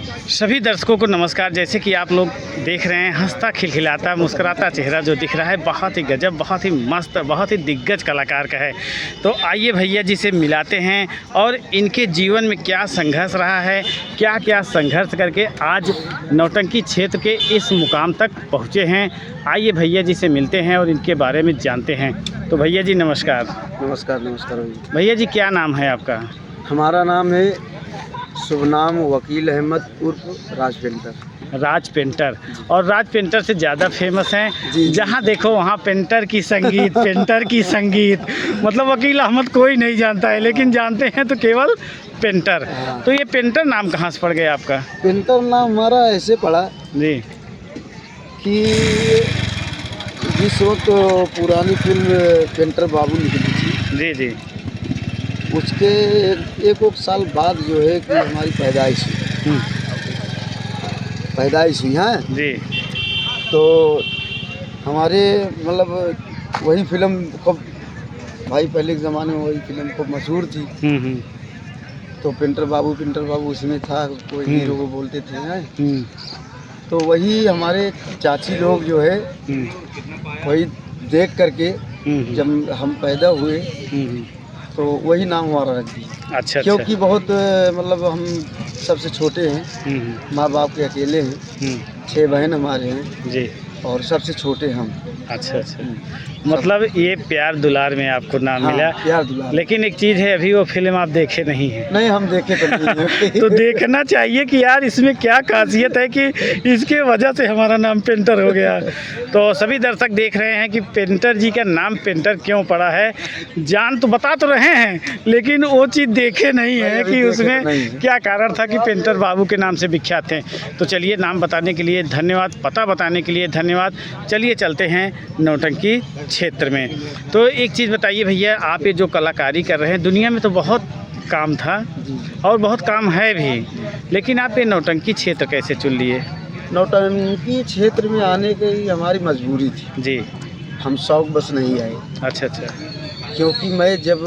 सभी दर्शकों को नमस्कार। जैसे कि आप लोग देख रहे हैं, हंसता खिलखिलाता मुस्कुराता चेहरा जो दिख रहा है, बहुत ही गजब, बहुत ही मस्त, बहुत ही दिग्गज कलाकार का है। तो आइए भैया जी से मिलाते हैं और इनके जीवन में क्या संघर्ष रहा है, क्या क्या संघर्ष करके आज नौटंकी क्षेत्र के इस मुकाम तक पहुँचे हैं। आइए भैया जी से मिलते हैं और इनके बारे में जानते हैं। तो भैया जी नमस्कार। नमस्कार नमस्कार भैया जी क्या नाम है आपका? हमारा नाम है शुभ नाम वकील अहमद उर्फ राज पेंटर। राज पेंटर। और राज पेंटर से ज़्यादा फेमस हैं, जहाँ देखो वहाँ पेंटर की संगीत पेंटर की संगीत। मतलब वकील अहमद कोई नहीं जानता है, लेकिन जानते हैं तो केवल पेंटर। तो ये पेंटर नाम कहाँ से पड़ गया आपका? पेंटर नाम हमारा ऐसे पड़ा जी कि जिस वक्त पुरानी फिल्म पेंटर बाबू निकली थी, जी जी उसके एक साल बाद जो है कि हमारी पैदाइश हुई है जी। तो हमारे मतलब वही फिल्म खूब भाई पहले के ज़माने में वही फिल्म खूब मशहूर थी। तो पेंटर बाबू उसमें था, कोई हीरो को बोलते थे हैं। तो वही हमारे चाची लोग जो है वही देख करके जब हम पैदा हुए तो वही नाम हमारा रख दिया। अच्छा। क्योंकि बहुत मतलब हम सबसे छोटे हैं, माँ बाप के अकेले हैं, 6 बहन हमारे हैं जी, और सबसे छोटे हम। अच्छा। मतलब ये प्यार दुलार में आपको नाम मिला। प्यार दुलार। लेकिन एक चीज़ है, अभी वो फिल्म आप देखे नहीं हैं। नहीं, हम देखे तो नहीं है। तो देखना चाहिए कि यार इसमें क्या खासियत है कि इसके वजह से हमारा नाम पेंटर हो गया। तो सभी दर्शक देख रहे हैं कि पेंटर जी का नाम पेंटर क्यों पड़ा है। जान तो बता तो रहे हैं, लेकिन वो चीज़ देखे नहीं है कि उसमें क्या कारण था कि पेंटर बाबू के नाम से विख्यात हैं। तो चलिए, नाम बताने के लिए धन्यवाद, पता बताने के लिए धन्यवाद। चलिए चलते हैं नौटंकी क्षेत्र में। तो एक चीज़ बताइए भैया, आप ये जो कलाकारी कर रहे हैं, दुनिया में तो बहुत काम था और बहुत काम है भी, लेकिन आप ये नौटंकी क्षेत्र कैसे चुन लिए? नौटंकी क्षेत्र में आने की हमारी मजबूरी थी जी। हम शौक बस नहीं आए। अच्छा। क्योंकि मैं जब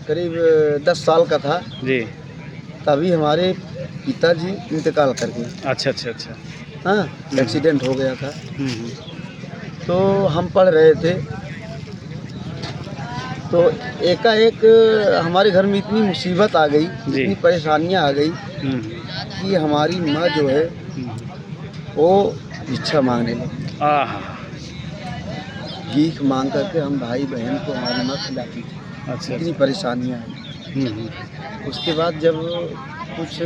करीब 10 साल का था जी। तभी हमारे पिताजी इंतकाल कर गए। अच्छा। हाँ, एक्सीडेंट हो गया था। तो हम पढ़ रहे थे, तो एकाएक हमारे घर में इतनी मुसीबत आ गई, इतनी परेशानियां आ गई कि हमारी माँ जो है वो भिक्षा मांगने लगी। भीख मांग करके हम भाई बहन को हमारी माँ खिलाती थी। अच्छा। इतनी परेशानियां आई। उसके बाद जब कुछ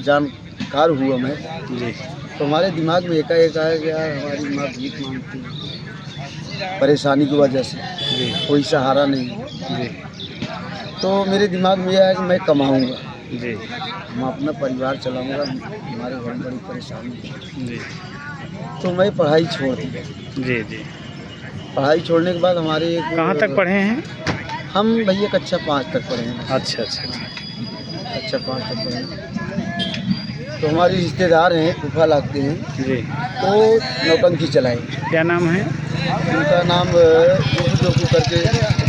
जानकार हुआ मैं जी, तो हमारे दिमाग में एकाएक आया कि यार हमारी माँ भीख मांगती है, परेशानी की वजह से कोई सहारा नहीं है। तो मेरे दिमाग में आया कि मैं कमाऊँगा, मैं अपना परिवार चलाऊँगा, हमारे घर में बड़ी परेशानी है। तो मैं पढ़ाई छोड़ दी। जी। पढ़ाई छोड़ने के बाद हमारे कहाँ तक पढ़े हैं? हम भैया कक्षा 5 तक पढ़े हैं। अच्छा। कक्षा 5 तक पढ़े हैं। तो हमारे रिश्तेदार हैं, फूफा लगते हैं जी। तो नौटंकी चलाए। क्या नाम है उनका? नाम जोकू करके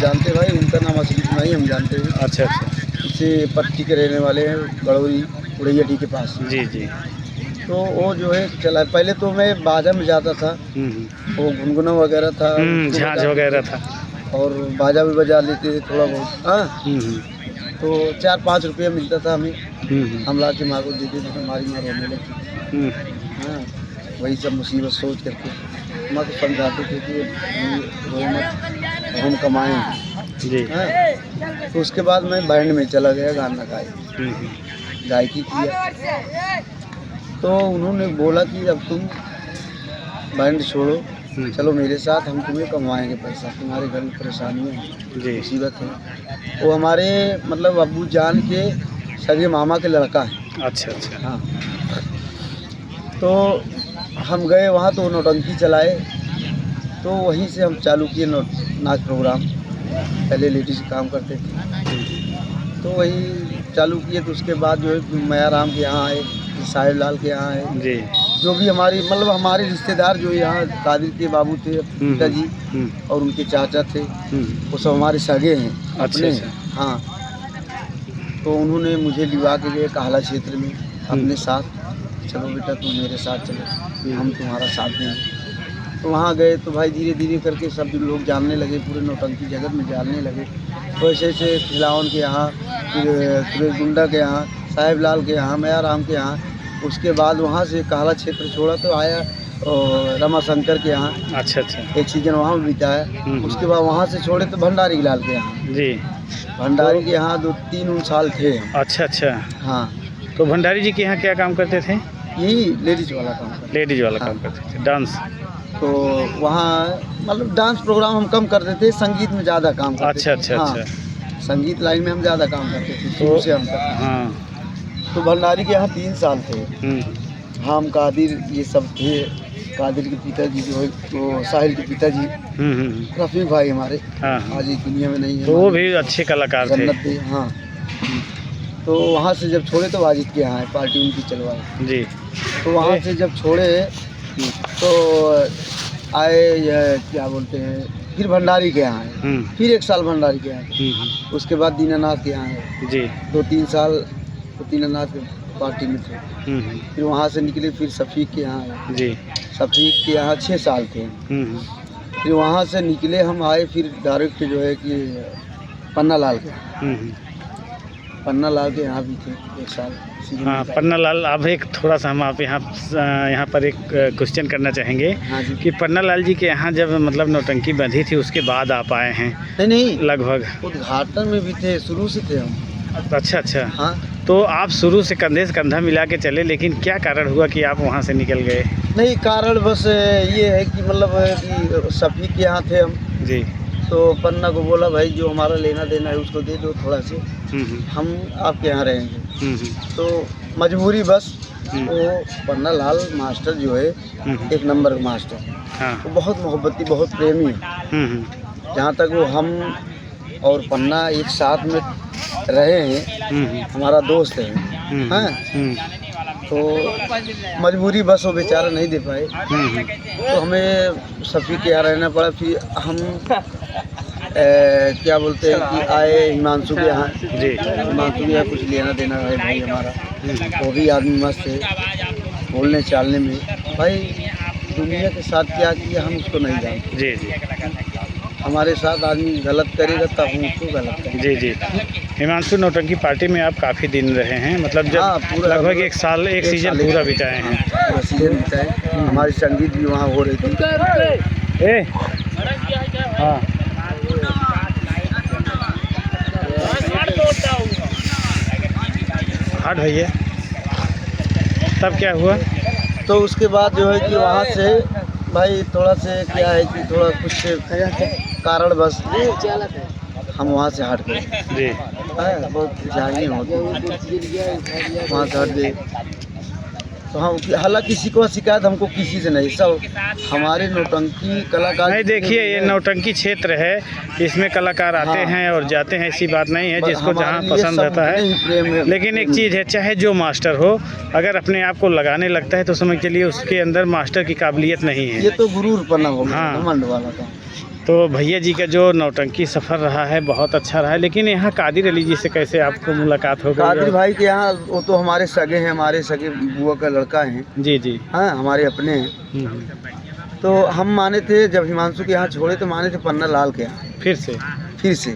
जानते भाई, उनका नाम असली नहीं हम जानते हैं। अच्छा। इसे पट्टी के रहने वाले हैं, गड़ौरी उड़ैयाटी के पास। जी। तो वो जो है चला। पहले तो मैं बाजा में जाता था, वो गुनगुना वगैरह था, झांझ वगैरह था, और बाजा भी बजा लेते थे थोड़ा बहुत। हाँ, तो 4-5 रुपये मिलता था हमें। हम ला के माँ को देते थे तो हमारी माँ रोने लगती। हाँ, वही सब मुसीबत सोच करके माँ को समझाते थे कि रो मत, हम कमाएँ जी। हाँ, तो उसके बाद मैं बैंड में चला गया, गाना गायकी किया। तो उन्होंने बोला कि अब तुम बैंड छोड़ो, चलो मेरे साथ, हम तुम्हें कमाएंगे पैसा, तुम्हारे घर में परेशानियाँ हैं, मुसीबत है। वो हमारे मतलब अब्बू जान के सगे मामा के लड़का है। अच्छा। हाँ, तो हम गए वहाँ, तो नौटंकी चलाए। तो वहीं से हम चालू किए नाच प्रोग्राम। पहले लेडीज काम करते थे, तो वही चालू किए। तो उसके बाद जो है मैया राम के यहाँ आए, साहिब लाल के यहाँ आए जी। जो भी हमारी मतलब हमारे रिश्तेदार जो यहाँ कादिर के बाबू थे, पिताजी और उनके चाचा थे, वो सब हमारे सगे हैं अपने। हाँ, तो उन्होंने मुझे लिवा के गए काहला क्षेत्र में। अपने साथ, चलो बेटा तुम मेरे साथ चलो, हम तुम्हारा साथ देंगे। तो वहाँ गए तो भाई धीरे धीरे करके सब लोग जानने लगे, पूरे नौटंकी जगत में जानने लगे। तो ऐसे ऐसे खिलावन के यहाँ, फिर सुरेश गुंडा के यहाँ, साहिब लाल के यहाँ, मयाराम के यहाँ। उसके बाद वहाँ से कहला क्षेत्र छोड़ा तो आया और रमाशंकर के यहाँ। अच्छा अच्छा। एक सीजन वहाँ में बिताया। उसके बाद वहाँ से छोड़े तो भंडारी लाल के यहाँ। जी। भंडारी के यहाँ 2-3 साल थे। अच्छा अच्छा। हाँ। तो भंडारी जी के यहाँ क्या काम करते थे? यही लेडीज वाला काम करते। लेडीज वाला हाँ। काम करते थे, डांस। तो वहाँ मतलब डांस प्रोग्राम हम कम करते थे, संगीत में ज़्यादा काम करते अच्छा थे। अच्छा हाँ, अच्छा। संगीत लाइन में हम ज़्यादा काम करते थे शुरू से हम करते थे। हाँ। तो भंडारी के यहाँ 3 साल थे। हम कादिर ये सब थे। कादिर के पिताजी जो है वो साहिल के पिताजी रफ़ीक भाई हमारे, हाँ। आज इस दुनिया में नहीं है। तो वो भी अच्छे कलाकार थे। जन्नत थे। हाँ। तो वहाँ से जब छोड़े तो वाजिद के यहाँ है, पार्टी उनकी चलवाए। जी। तो वहाँ से जब छोड़े तो आए यह क्या बोलते हैं, फिर भंडारी के यहाँ आए। फिर 1 साल भंडारी के यहाँ आए। उसके बाद दीनानाथ के यहाँ आए। जी। 2-3 साल तो दीनानाथ के पार्टी में थे। फिर वहाँ से निकले, फिर शफीक के यहाँ आए। जी। शफीक के यहाँ 6 साल थे। फिर वहाँ से निकले हम आए फिर डायरेक्ट जो है कि पन्ना लाल के। पन्ना लाल के यहाँ भी थे 1 साल। हाँ, पन्ना लाल। अब एक थोड़ा सा हम आप यहाँ पर एक क्वेश्चन करना चाहेंगे। हाँ जी। कि पन्ना लाल जी के यहाँ जब मतलब नौटंकी बंधी थी उसके बाद आप आए हैं? नहीं लगभग उद्घाटन में भी थे, शुरू से थे हम। अच्छा अच्छा। हाँ। तो आप शुरू से कंधे से कंधा मिला के चले, लेकिन क्या कारण हुआ कि आप वहाँ से निकल गए? नहीं, कारण बस ये है कि मतलब कि शफीक के यहाँ थे हम। जी। तो पन्ना को बोला भाई जो हमारा लेना देना है उसको दे दो थोड़ा से, हम आपके यहाँ रहेंगे। तो मजबूरी बस। वो पन्ना लाल मास्टर जो है 1 नंबर का मास्टर। हाँ। वो बहुत मोहब्बती, बहुत प्रेमी है। जहाँ तक वो हम और पन्ना एक साथ में रहे हैं, हमारा दोस्त है। हाँ। तो मजबूरी बस वो बेचारा नहीं दे पाए, तो हमें शफीक के यहाँ रहना पड़ा। फिर हम क्या बोलते हैं कि आए हिमांशु के यहाँ। जी। हिमांशु के यहाँ कुछ लेना देना है भाई हमारा। वो भी आदमी मस्त है बोलने चालने में। भाई दुनिया के साथ क्या किया हम उसको नहीं जानते। जी जी। हमारे साथ आदमी गलत करेगा तब हम उसको गलत करेंगे। जी जी। हिमांशु नौटंकी पार्टी में आप काफ़ी दिन रहे हैं, मतलब जब हाँ, पूरा लगभग 1 साल, 1 सीजन पूरा बिताए हैं। पूरा सीजन बिताए। हमारी संगीत भी वहाँ हो रही थी। हाँ। हट भैया। तब क्या हुआ? तो उसके बाद जो है कि वहाँ से भाई थोड़ा से क्या है कि थोड़ा कुछ कारण बस हम वहाँ से हट गए। जी। बहुत जानी होती वहाँ से हट गए। तो हम हालांकि किसी को शिकायत हमको किसी से नहीं, सब हमारे नौटंकी कलाकार। नहीं, देखिए ये नौटंकी क्षेत्र है, इसमें कलाकार आते हैं और जाते हैं, ऐसी बात नहीं है, जिसको जहाँ पसंद आता है। लेकिन एक चीज़ है, चाहे जो मास्टर हो, अगर अपने आप को लगाने लगता है तो समझ के लिए उसके अंदर मास्टर की काबिलियत नहीं है। ये तो गुरूर पना होगा। हाँ। घमंड वाला था। तो भैया जी का जो नौटंकी सफ़र रहा है बहुत अच्छा रहा है। लेकिन यहाँ कादिर अली जी से कैसे आपको मुलाकात हो गई? कादिर भाई के यहाँ वो तो हमारे सगे हैं, हमारे सगे बुआ का लड़का है। जी जी। हाँ, हमारे अपने हैं। तो हम माने थे जब हिमांशु के यहाँ छोड़े तो माने थे पन्ना लाल के यहाँ फिर से।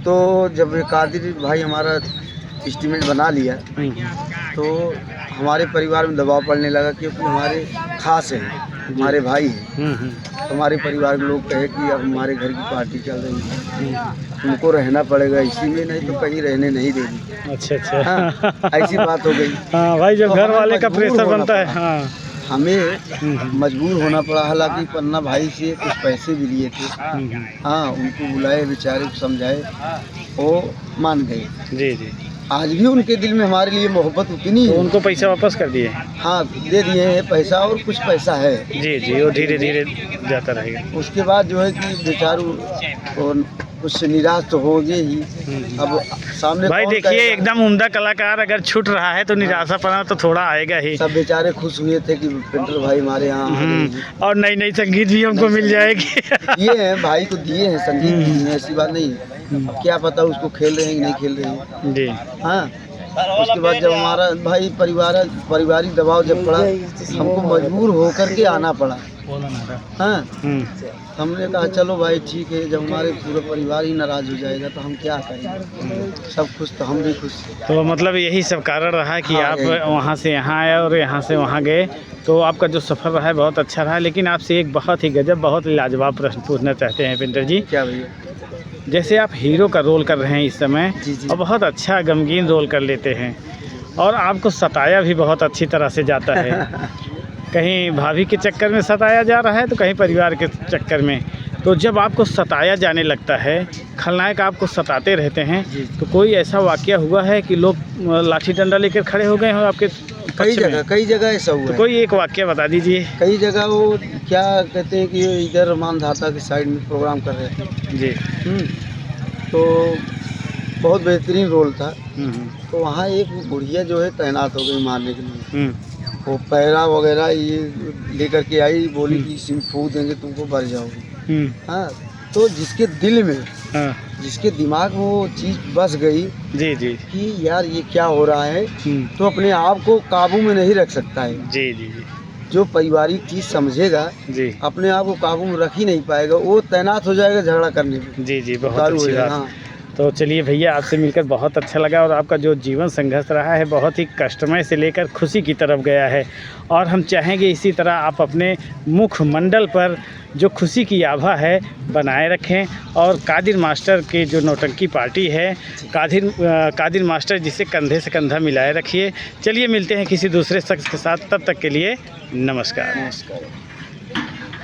तो जब कादिर भाई हमारा एस्टीमेट बना लिया तो हमारे परिवार में दबाव पड़ने लगा, क्योंकि हमारे खास हैं, हमारे भाई हैं। हमारे परिवार के लोग कहे कि अब हमारे घर की पार्टी चल रही है, उनको रहना पड़ेगा इसी में, नहीं तो कहीं रहने नहीं देगी। अच्छा अच्छा। हाँ, ऐसी बात हो गई। हाँ भाई, जब तो घर वाले का प्रेशर बनता है। हाँ, हमें मजबूर होना पड़ा। हालांकि पन्ना भाई से कुछ पैसे भी लिए थे। हाँ, उनको बुलाए, बेचारे को समझाए, वो मान गए। जी जी। आज भी उनके दिल में हमारे लिए मोहब्बत उतनी है। तो उनको पैसा वापस कर दिए? हाँ, दे दिए हैं पैसा, और कुछ पैसा है। जी जी, वो धीरे धीरे जाता रहेगा। उसके बाद जो है कि बेचारू और कुछ निराश तो हो गए ही। अब सामने भाई देखिए, एकदम उम्दा कलाकार अगर छूट रहा है तो निराशा पना तो थोड़ा आएगा ही। सब बेचारे खुश हुए थे कि पेंटर भाई हमारे यहाँ और नई नई संगीत भी हमको मिल जाएगी। ये है भाई को दिए हैं संगीत, ऐसी बात नहीं है। अब क्या पता उसको खेल रहे हैं कि नहीं खेल रहे हैं। जी। हाँ, उसके बाद जब हमारा भाई पारिवारिक दबाव जब पड़ा, हमको मजबूर होकर के आना पड़ा। हाँ, हमने कहा चलो भाई ठीक है, जब हमारे पूरा परिवार ही नाराज़ हो जाएगा तो हम क्या करेंगे, सब खुश तो हम भी खुश। तो मतलब यही सब कारण रहा कि हाँ, आप वहाँ से यहाँ आए और यहाँ से वहाँ गए। तो आपका जो सफ़र रहा है बहुत अच्छा रहा। लेकिन आपसे एक बहुत ही गजब, बहुत ही लाजवाब प्रश्न पूछना चाहते हैं पेंटर जी। क्या भैया? जैसे आप हीरो का रोल कर रहे हैं इस समय, जी जी। और बहुत अच्छा गमगीन रोल कर लेते हैं, और आपको सताया भी बहुत अच्छी तरह से जाता है। कहीं भाभी के चक्कर में सताया जा रहा है तो कहीं परिवार के चक्कर में। तो जब आपको सताया जाने लगता है, खलनायक आपको सताते रहते हैं, तो कोई ऐसा वाक़या हुआ है कि लोग लाठी डंडा लेकर खड़े हो गए हो आपके कई जगह ऐसा हुआ तो है। कोई एक वाक़या बता दीजिए। कई जगह वो क्या कहते हैं कि इधर मानधाता की साइड में प्रोग्राम कर रहे थे जी। तो बहुत बेहतरीन रोल था। तो वहाँ एक बुढ़िया जो है तैनात हो गई मारने के लिए। वो पैरा वगैरह ये लेकर के आई, बोली कि इसमें फूक देंगे तुमको मर जाओगे। हाँ, तो जिसके दिल में, जिसके दिमाग में वो चीज़ बस गई जी जी कि यार ये क्या हो रहा है, तो अपने आप को काबू में नहीं रख सकता है। जी जी जी जो पारिवारिक चीज़ समझेगा जी अपने आप को काबू में रख ही नहीं पाएगा, वो तैनात हो जाएगा झगड़ा करने में। जी जी बहुत अच्छी बात। हाँ। तो चलिए भैया, आपसे मिलकर बहुत अच्छा लगा, और आपका जो जीवन संघर्ष रहा है बहुत ही कष्टमय से लेकर खुशी की तरफ गया है। और हम चाहेंगे इसी तरह आप अपने मुखमंडल पर जो खुशी की आभा है बनाए रखें, और कादिर मास्टर की जो नौटंकी पार्टी है, कादिर मास्टर जिसे कंधे से कंधा मिलाए रखिए। चलिए मिलते हैं किसी दूसरे शख्स के साथ, तब तक के लिए नमस्कार। नमस्कार।